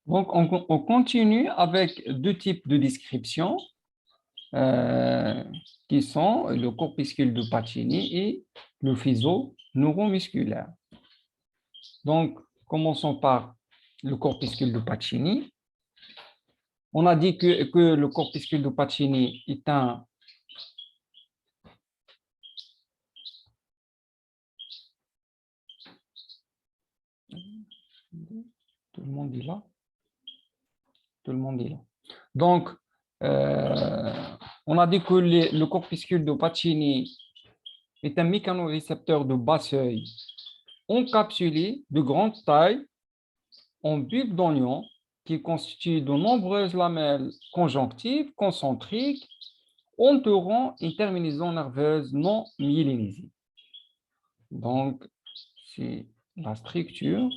Donc, on continue avec deux types de descriptions euh, qui sont le corpuscule de Pacini et le faisceau neuromusculaire. Donc, commençons par le corpuscule de Pacini. On a dit que le corpuscule de Pacini est un... Tout le monde est là? Tout le monde est là. Donc, euh, on a dit que le corpuscule de Pacini est un mécanorécepteur de bas seuil encapsulé de grande taille en bulbe d'oignon qui constitue de nombreuses lamelles conjonctives concentriques entourant une terminaison nerveuse non myélinisée. Donc, c'est la structure.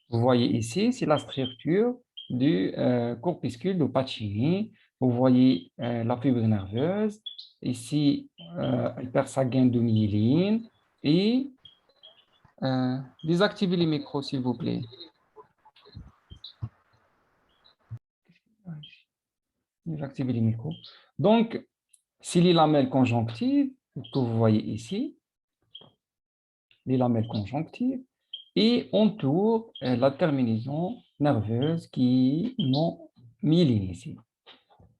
Vous voyez ici, c'est la structure du corpuscule de Pacini. Vous voyez la fibre nerveuse. Ici, elle perd sa gaine de myéline. Et désactivez les micros, s'il vous plaît. Désactivez les micros. Donc, c'est les lamelles conjonctives que vous voyez ici, les lamelles conjonctives, et entoure la terminaison nerveuse qui est non myélinisée.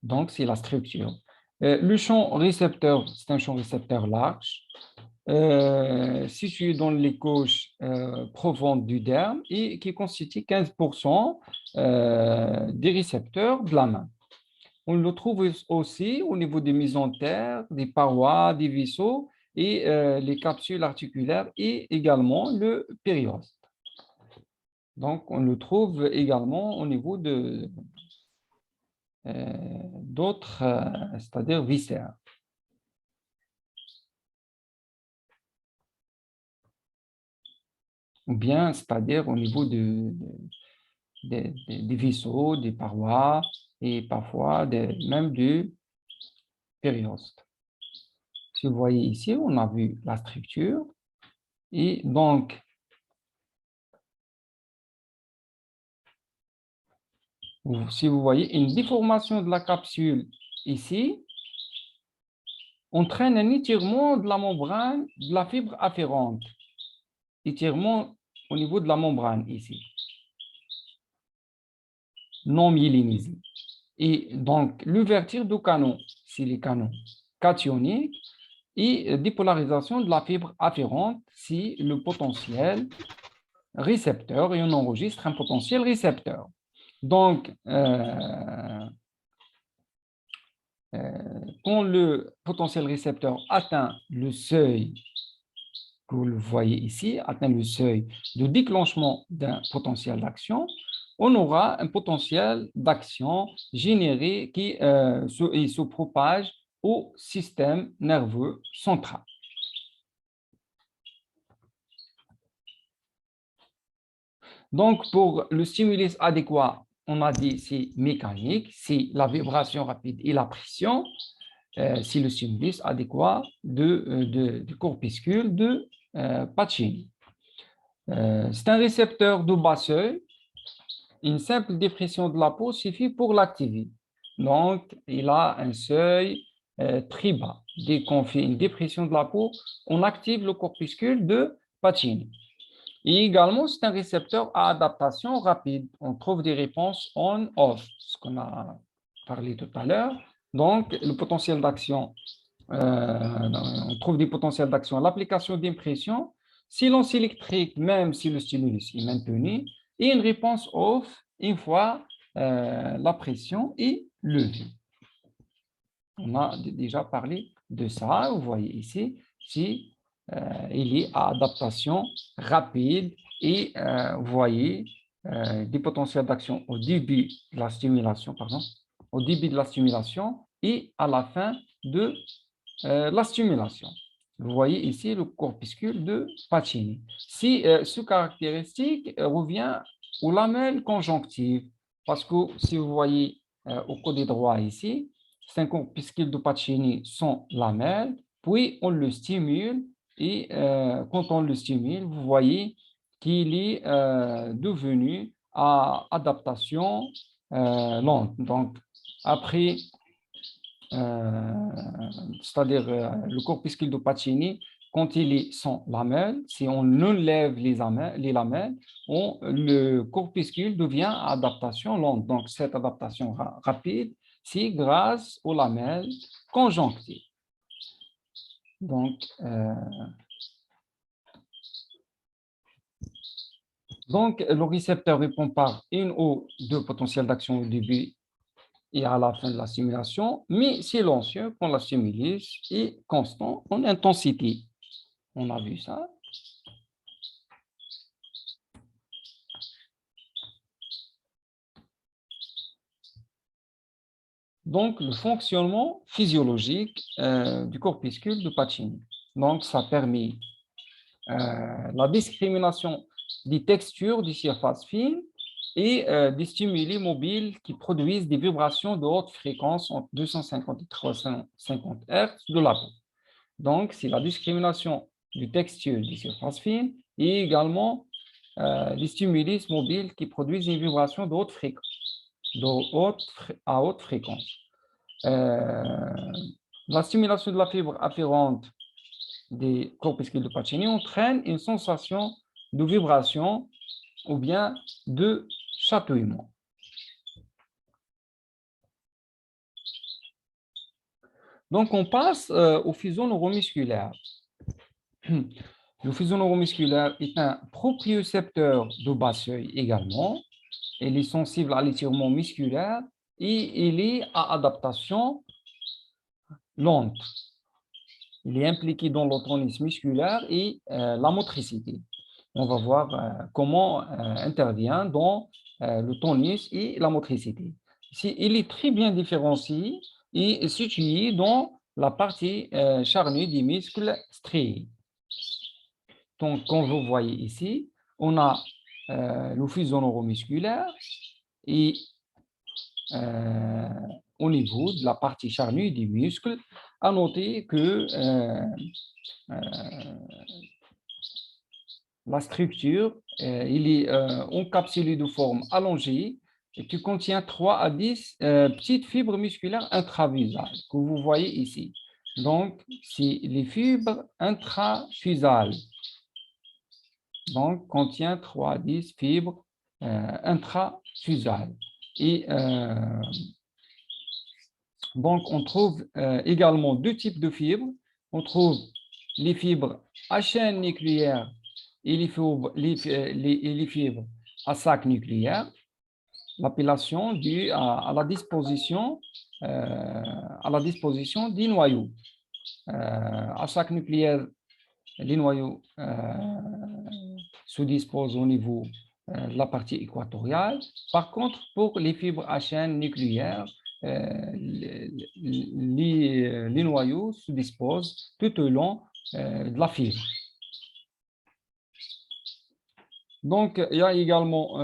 Donc, c'est la structure. Le champ récepteur, c'est un champ récepteur large, situé dans les couches profondes du derme et qui constitue 15% des récepteurs de la main. On le trouve aussi au niveau des mésentères, des parois, des vaisseaux et les capsules articulaires et également le périoste. Donc, on le trouve également au niveau de d'autres, c'est-à-dire viscères. Ou bien, c'est-à-dire au niveau des vaisseaux, des parois et parfois même du périoste. Si vous voyez ici, on a vu la structure et donc, si vous voyez une déformation de la capsule ici, entraîne un étirement de la membrane de la fibre afférente. Étirement au niveau de la membrane ici, non myélinisé. Et donc, l'ouverture du canon, c'est les canaux cationiques, et dépolarisation de la fibre afférente si le potentiel récepteur, et on enregistre un potentiel récepteur. Donc, quand le potentiel récepteur atteint le seuil que vous le voyez ici, atteint le seuil de déclenchement d'un potentiel d'action, on aura un potentiel d'action généré qui se propage au système nerveux central. Donc, pour le stimulus adéquat, on a dit c'est mécanique, c'est la vibration rapide et la pression, c'est le stimulus adéquat du corpuscule de Pacini. C'est un récepteur de bas seuil. Une simple dépression de la peau suffit pour l'activer. Donc, il a un seuil très bas. Dès qu'on fait une dépression de la peau, on active le corpuscule de Pacini. Et également, c'est un récepteur à adaptation rapide. On trouve des réponses on-off, ce qu'on a parlé tout à l'heure. Donc, le potentiel d'action, on trouve des potentiels d'action à l'application d'impression, silence électrique, même si le stimulus est maintenu, et une réponse off une fois la pression est levée. On a déjà parlé de ça. Vous voyez ici, si il est à adaptation rapide et vous voyez des potentiels d'action au début de la stimulation, pardon, au début de la stimulation et à la fin de la stimulation. Vous voyez ici le corpuscule de Pacini. Si ce caractéristique revient aux lamelles conjonctives, parce que si vous voyez au côté droit ici, c'est un corpuscule de Pacini sans lamelles, puis on le stimule Et quand on le stimule, vous voyez qu'il est devenu à adaptation lente. Donc, après, c'est-à-dire le corpuscule de Pacini, quand il est sans lamelles, si on enlève les lamelles, le corpuscule devient à adaptation lente. Donc, cette adaptation rapide, c'est grâce aux lamelles conjonctives. Donc, le récepteur répond par une ou deux potentiels d'action au début et à la fin de la stimulation, mais silencieux quand la stimulus est constant en intensité. On a vu ça. Donc, le fonctionnement physiologique du corpuscule de Pacini. Donc, ça permet la discrimination des textures des surfaces fines et des stimuli mobiles qui produisent des vibrations de haute fréquence entre 250 et 350 Hz de la peau. Donc, c'est la discrimination du texture des surfaces fines et également des stimuli mobiles qui produisent une vibration de haute fréquence, à haute fréquence. La stimulation de la fibre afférente des corpuscules de Pacini entraîne une sensation de vibration ou bien de chatouillement. Donc, on passe au fuseau neuromusculaire. Le fuseau neuromusculaire est un propriocepteur de bas seuil également. Il est sensible à l'étirement musculaire et il est à adaptation lente. Il est impliqué dans l'autonisme musculaire et la motricité. On va voir comment intervient dans le tonus et la motricité. Ici, il est très bien différencié et situé dans la partie charnue des muscles striés. Donc, comme vous voyez ici, on a le fuseau neuromusculaire et au niveau de la partie charnue des muscles, à noter que la structure, il est encapsulé de forme allongée et qui contient 3 à 10 petites fibres musculaires intravasales que vous voyez ici. Donc, c'est les fibres intrafusales. Donc, contient 3 à 10 fibres intrafusales. Et donc, on trouve également deux types de fibres. On trouve les fibres à chaîne nucléaire et les fibres à sac nucléaire. L'appellation due à la disposition des noyaux. À sac nucléaire, les noyaux se disposent au niveau de la partie équatoriale. Par contre, pour les fibres à chaîne nucléaire, les noyaux se disposent tout au long de la fibre. Donc, il y a également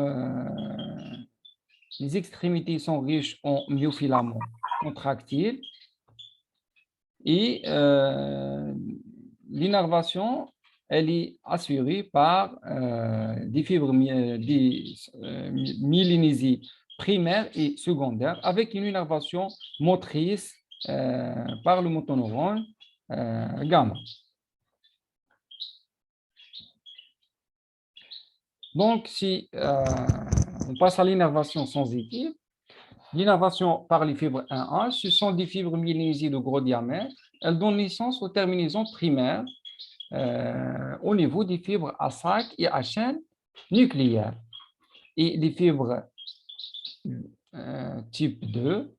les extrémités sont riches en myofilaments contractiles et l'innervation, elle est assurée par des fibres myélinisées primaires et secondaires avec une innervation motrice par le motoneurone gamma. Donc, si on passe à l'innervation sensitive, l'innervation par les fibres 1A, ce sont des fibres myélinisées de gros diamètre. Elles donnent naissance aux terminaisons primaires au niveau des fibres à sac et à chaîne nucléaire. Et les fibres type 2,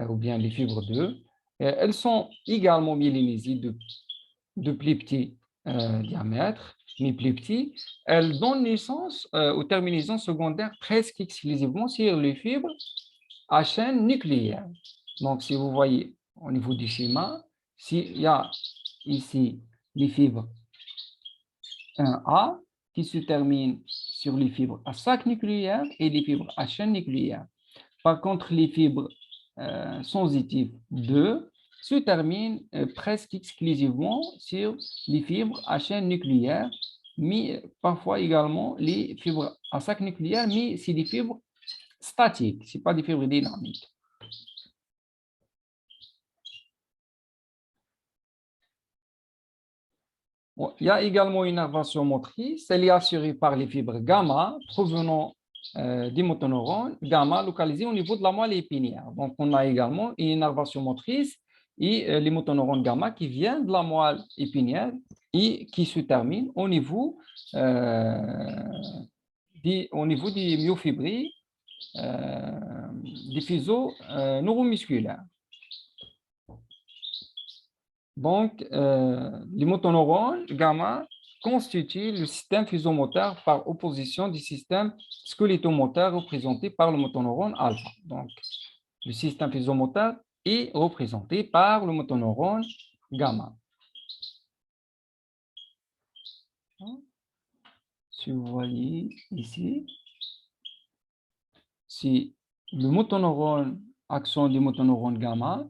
ou bien les fibres 2, elles sont également myélinisées de plus petits diamètres, mais plus petits. Elles donnent naissance aux terminaisons secondaires presque exclusivement sur les fibres à chaîne nucléaire. Donc, si vous voyez au niveau du schéma, s'il y a ici les fibres 1A qui se terminent sur les fibres à sac nucléaire et les fibres à chaîne nucléaire. Par contre, les fibres sensitives 2 se termine presque exclusivement sur les fibres à chaîne nucléaire, mais parfois également les fibres à sac nucléaire, mais c'est des fibres statiques, ce n'est pas des fibres dynamiques. Bon, il y a également une innervation motrice, elle est assurée par les fibres gamma provenant des motoneurones gamma localisés au niveau de la moelle épinière. Donc, on a également une innervation motrice et les motoneurones gamma qui viennent de la moelle épinière et qui se terminent au niveau des myofibrilles, des faisceaux neuromusculaires. Donc, les motoneurones gamma constituent le système physomoteur par opposition du système squelettomoteur représenté par le motoneurone alpha. Donc, le système physomoteur est représenté par le motoneurone gamma. Si vous voyez ici, c'est le motoneurone, axon du motoneurone gamma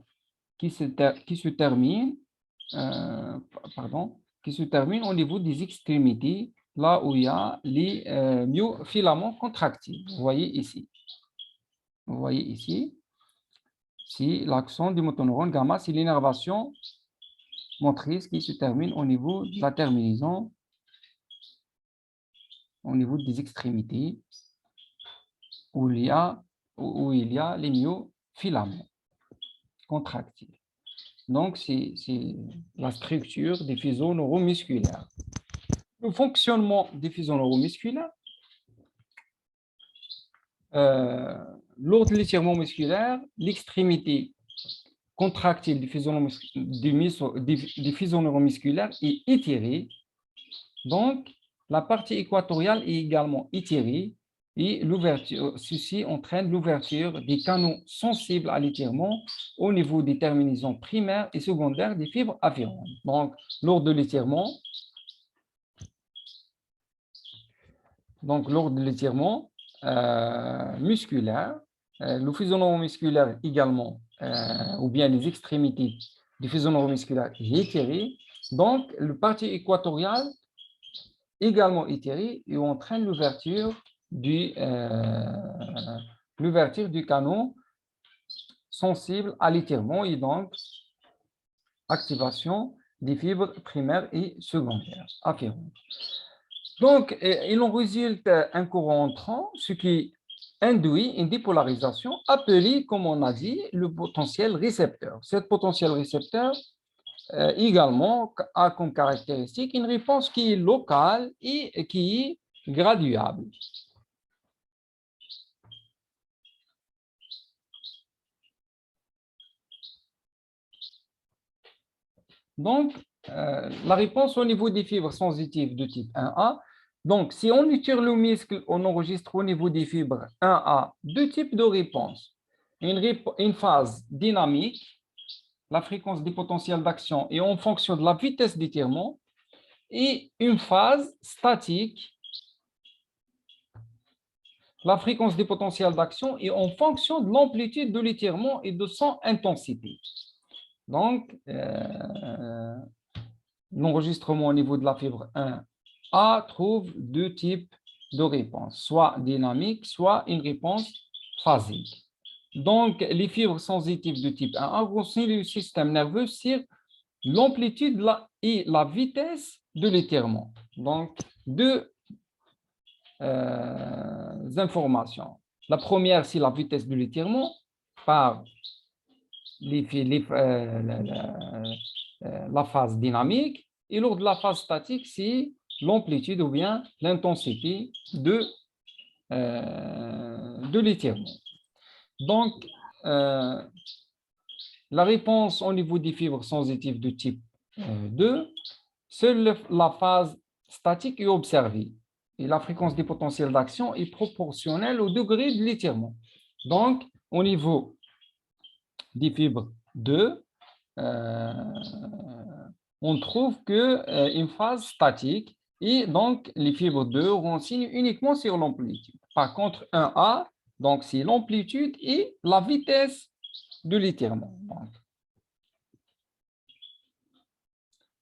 qui se termine qui se termine au niveau des extrémités, là où il y a les myofilaments contractiles. Vous voyez ici. Vous voyez ici, c'est l'axon du motoneurone gamma, c'est l'innervation motrice qui se termine au niveau de la terminaison, au niveau des extrémités, où il y a les myofilaments contractiles. Donc, c'est la structure des faisceaux neuromusculaires. Le fonctionnement des faisceaux neuromusculaires, lors de l'étirement musculaire, l'extrémité contractile du faisceau neuromusculaire est étirée. Donc, la partie équatoriale est également étirée et ceci entraîne l'ouverture des canaux sensibles à l'étirement au niveau des terminaisons primaires et secondaires des fibres afférentes. Donc, lors de l'étirement, musculaire, le faisceau neuromusculaire également, ou bien les extrémités du faisceau neuromusculaire est étiré. Donc, le partie équatoriale également étirée et entraîne l'ouverture du canal sensible à l'étirement et donc activation des fibres primaires et secondaires afférentes. Donc, il en résulte un courant entrant, ce qui induit une dépolarisation appelée, comme on a dit, le potentiel récepteur. Cet potentiel récepteur également a comme caractéristique une réponse qui est locale et qui est graduable. Donc, la réponse au niveau des fibres sensitives de type 1A. Donc, si on étire le muscle, on enregistre au niveau des fibres 1A deux types de réponses. Une phase dynamique, la fréquence des potentiels d'action est en fonction de la vitesse d'étirement, et une phase statique, la fréquence des potentiels d'action est en fonction de l'amplitude de l'étirement et de son intensité. Donc, l'enregistrement au niveau de la fibre 1A trouve deux types de réponses, soit dynamique, soit une réponse phasique. Donc, les fibres sensitives de type 1A renseignent le système nerveux sur l'amplitude et la vitesse de l'étirement. Donc, deux informations. La première, c'est la vitesse de l'étirement par la phase dynamique, et lors de la phase statique, c'est l'amplitude ou bien l'intensité de l'étirement. Donc, la réponse au niveau des fibres sensitives de type 2, seule la phase statique est observée et la fréquence des potentiels d'action est proportionnelle au degré de l'étirement. Donc, au niveau des fibres 2, on trouve qu'une phase statique et donc les fibres 2 renseignent uniquement sur l'amplitude. Par contre, 1A, donc c'est l'amplitude et la vitesse de l'étirement.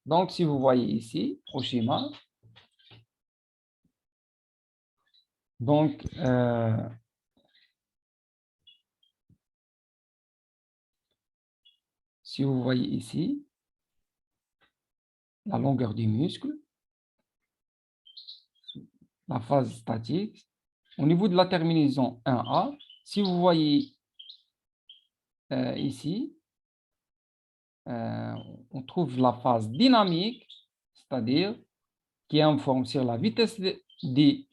Donc, si vous voyez ici, au schéma, donc, si vous voyez ici, la longueur du muscle, la phase statique, au niveau de la terminaison 1A, si vous voyez ici, on trouve la phase dynamique, c'est-à-dire qui informe sur la vitesse des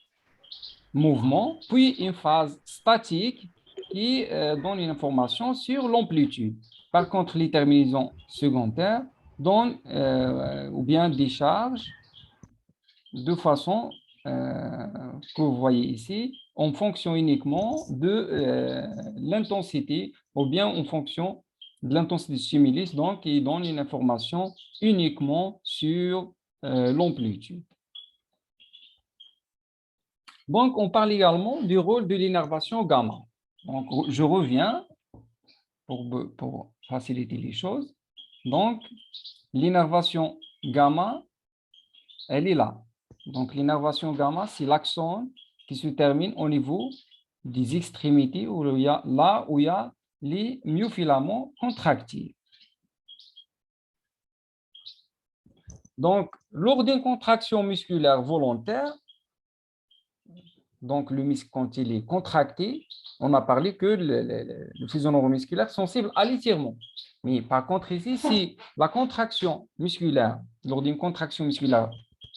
mouvements, puis une phase statique qui donne une information sur l'amplitude. Par contre, les terminaisons secondaires donnent ou bien déchargent de façon que vous voyez ici, en fonction uniquement de l'intensité ou bien en fonction de l'intensité du stimulus, donc il donne une information uniquement sur l'amplitude. Donc, on parle également du rôle de l'innervation gamma. Donc, je reviens pour faciliter les choses. Donc, l'innervation gamma, elle est là. Donc, l'innervation gamma, c'est l'axone qui se termine au niveau des extrémités, là où il y a les myofilaments contractiles. Donc, lors d'une contraction musculaire volontaire, donc le muscle, quand il est contracté, on a parlé que le fuseau neuromusculaire est sensible à l'étirement. Mais par contre, ici, si la contraction musculaire, lors d'une contraction musculaire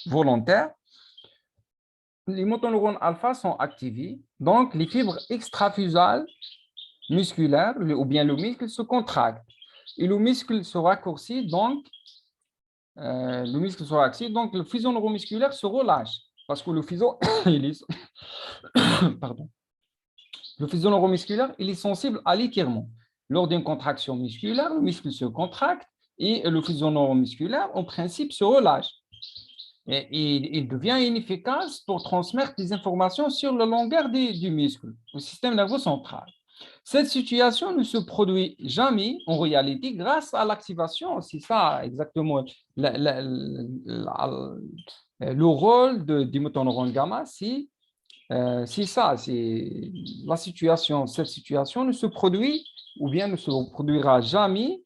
volontaire, les motoneurones alpha sont activés, donc les fibres extrafusales musculaires, ou bien le muscle, se contracte. Et le muscle se raccourcit, donc le fuseau neuromusculaire se relâche. Parce que le fuseau, pardon, le fuseau neuromusculaire, il est sensible à l'étirement. Lors d'une contraction musculaire, le muscle se contracte et le fuseau neuromusculaire, en principe, se relâche. Et il devient inefficace pour transmettre des informations sur la longueur du muscle au système nerveux central. Cette situation ne se produit jamais en réalité grâce à l'activation, c'est ça exactement le rôle du motoneurone gamma, c'est ça, c'est la situation. Cette situation ne se produit ou bien ne se produira jamais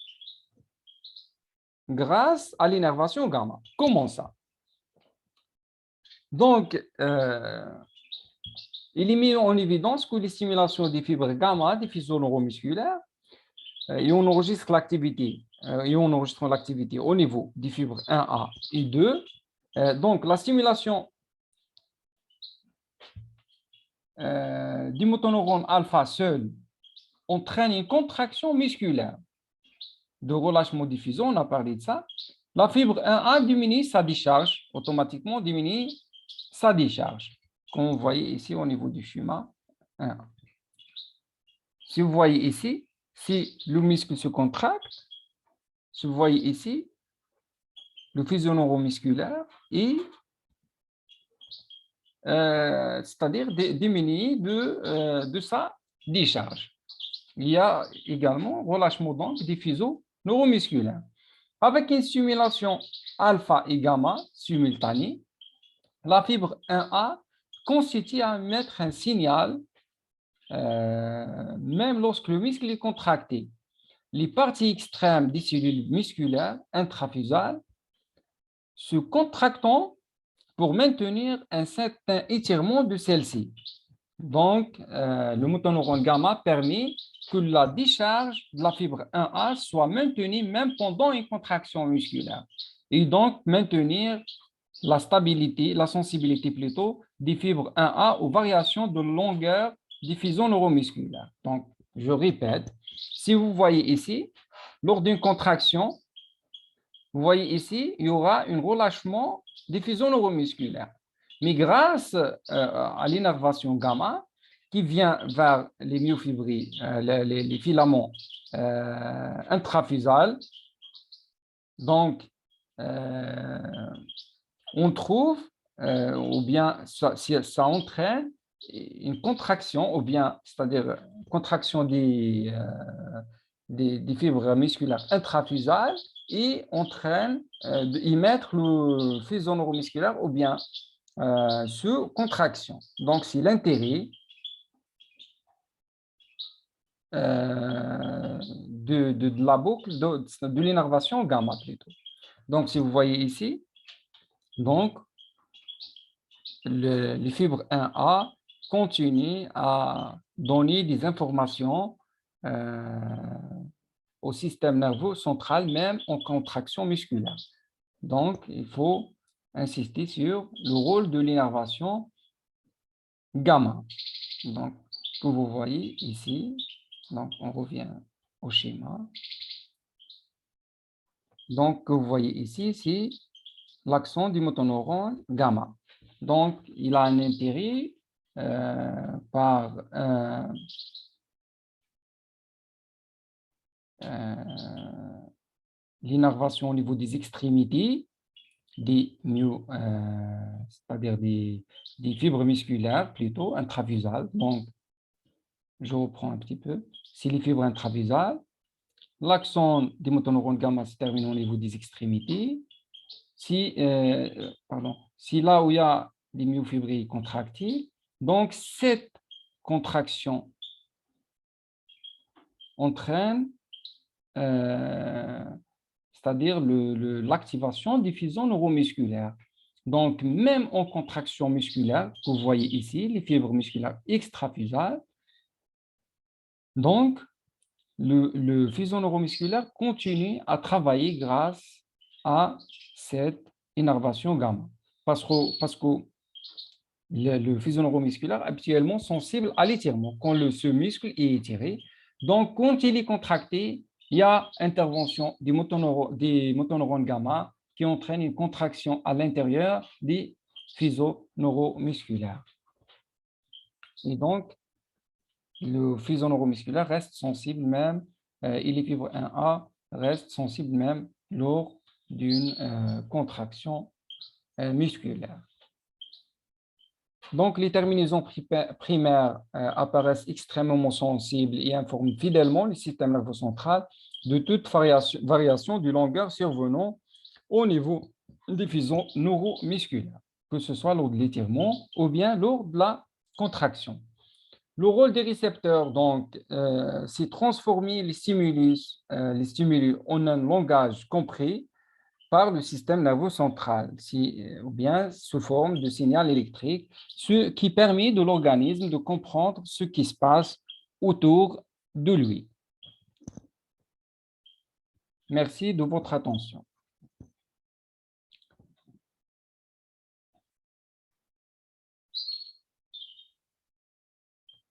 grâce à l'innervation gamma. Comment ça? Donc, il est mis en évidence que les stimulations des fibres gamma, des fuseaux neuromusculaires, et on enregistre l'activité, au niveau des fibres 1A et 2. Donc, la stimulation du motoneurone alpha seul entraîne une contraction musculaire de relâchement du fuseau, on a parlé de ça. La fibre 1A diminue sa décharge, automatiquement diminue sa décharge, comme vous voyez ici au niveau du schéma 1A. Si vous voyez ici, si le muscle se contracte, si vous voyez ici, le fuseau neuromusculaire et c'est-à-dire diminue de sa décharge. Il y a également relâchement donc des fuseaux neuromusculaires. Avec une stimulation alpha et gamma simultanée, la fibre 1A constitue à émettre un signal même lorsque le muscle est contracté. Les parties extrêmes des cellules musculaires intrafusales se contractant pour maintenir un certain étirement de celle-ci. Donc, le motoneurone gamma permet que la décharge de la fibre 1A soit maintenue même pendant une contraction musculaire et donc maintenir la stabilité, la sensibilité plutôt des fibres 1A aux variations de longueur des fuseaux neuromusculaires. Donc, je répète, si vous voyez ici, lors d'une contraction, vous voyez ici, il y aura un relâchement des fuseaux neuromusculaires. Mais grâce à l'innervation gamma, qui vient vers les myofibrilles, les filaments intrafusales, donc on trouve, ou bien ça entraîne une contraction, ou bien, c'est-à-dire contraction des fibres musculaires intrafusales, et entraîne d'émettre le faisceau neuromusculaire ou bien sur contraction. Donc, c'est l'intérêt de la boucle de l'innervation gamma plutôt. Donc, si vous voyez ici, donc, les fibres 1A continuent à donner des informations au système nerveux central, même en contraction musculaire. Donc, il faut insister sur le rôle de l'innervation gamma. Donc, que vous voyez ici, donc on revient au schéma. Donc, que vous voyez ici, c'est l'action du motoneurone gamma. Donc, il a un intérêt par l'innervation au niveau des extrémités, c'est-à-dire des fibres musculaires plutôt intravasales. Donc, je reprends un petit peu. C'est les fibres intravasales. L'axone des motoneurones gamma se termine au niveau des extrémités. Si là où il y a des myofibrilles contractiles, donc cette contraction entraîne, c'est-à-dire l'activation des fusions neuromusculaires. Donc, même en contraction musculaire, vous voyez ici les fibres musculaires extrafusales, donc le fuseau neuromusculaire continue à travailler grâce à cette innervation gamma. Parce que le fuseau neuromusculaire est habituellement sensible à l'étirement quand ce muscle est étiré. Donc, quand il est contracté, il y a intervention des motoneurones gamma qui entraîne une contraction à l'intérieur des fuseaux neuromusculaires. Et donc, le fuseau neuromusculaire reste sensible même, et les fibres 1A restent sensibles même lors d'une contraction musculaire. Donc, les terminaisons primaires apparaissent extrêmement sensibles et informent fidèlement le système nerveux central de toute variation de longueur survenant au niveau des fuseaux neuromusculaires, que ce soit lors de l'étirement ou bien lors de la contraction. Le rôle des récepteurs, donc, c'est transformer les stimuli en un langage compris par le système nerveux central, ou bien sous forme de signal électrique, ce qui permet de l'organisme de comprendre ce qui se passe autour de lui. Merci de votre attention.